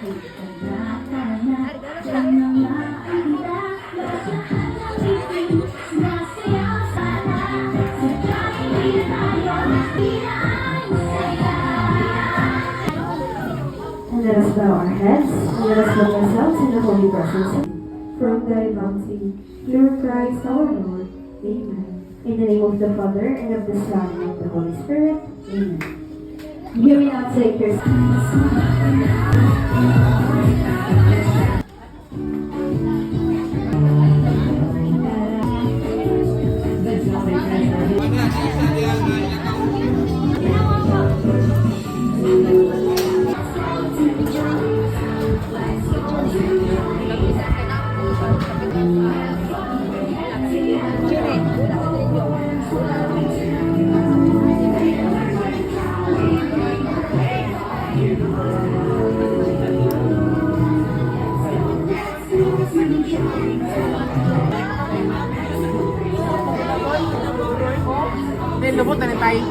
And let us bow our heads, and let us look ourselves in the holy presence. From thy bounty, through Christ our Lord. Amen. In the name of the Father, and of the Son, and of the Holy Spirit. Amen. You may now take your lubot na tayo.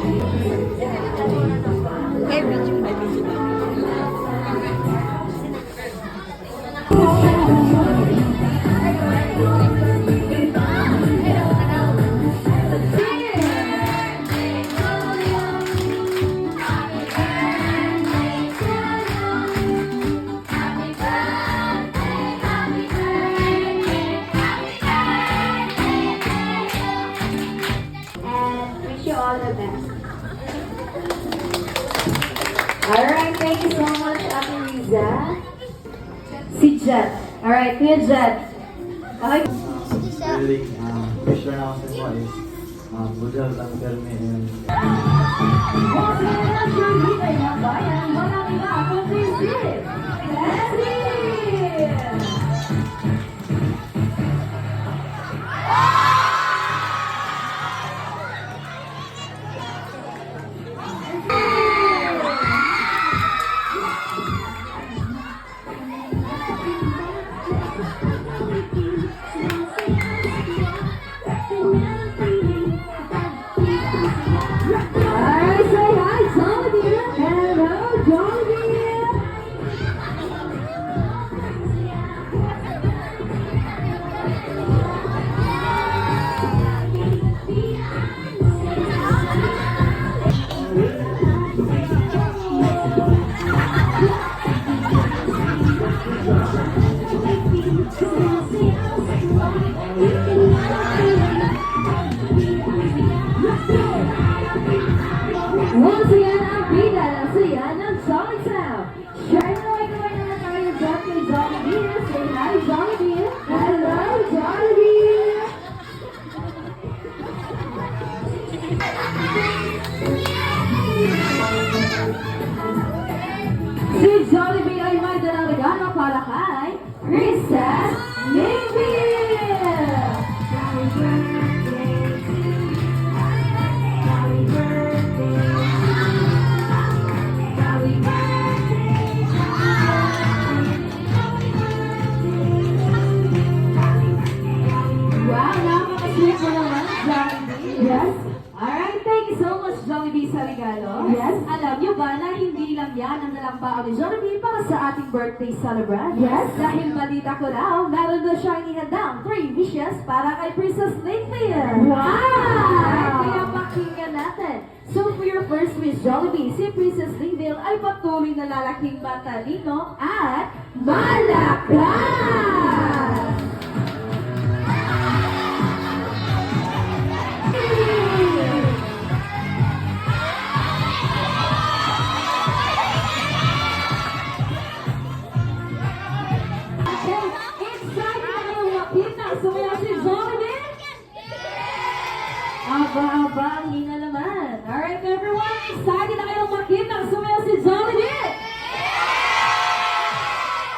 Alright, thank you so much, Ate Riza. Si Jet. Alright, Kuya Jet. Okay. Really, wish lang ako sa mga is, budal ang perme and... Once again, ang bida ng saya ng Jolly Town. Share na like naman naman tayo dyan kay Jollibee. Say hi, Jollibee. Hello, Jollibee. Si Jollibee ay may dalang regalo para kay Princess Mayfield. Yes. Alright, thank you so much, Jollibee, sa regalo. Yes. Alam niyo ba na hindi lang yan ang dalampao ni Jollibee para sa ating birthday celebrant? Yes. Dahil balita ko raw, meron na siyang ihandang 3 wishes para kay Princess Mayfield. Wow! Kaya pakinggan natin. So for your first wish, Jollibee, si Princess Mayfield ay patuloy na lalaking matalino at malakas! Aba, ang hina naman. Alright, everyone, excited na kayong makita. Sumayaw si Jollibee!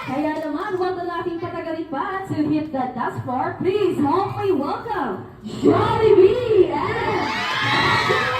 Kaya naman, huwag na natin patagalin pa to hit the dance floor. Please, help me welcome Jollibee and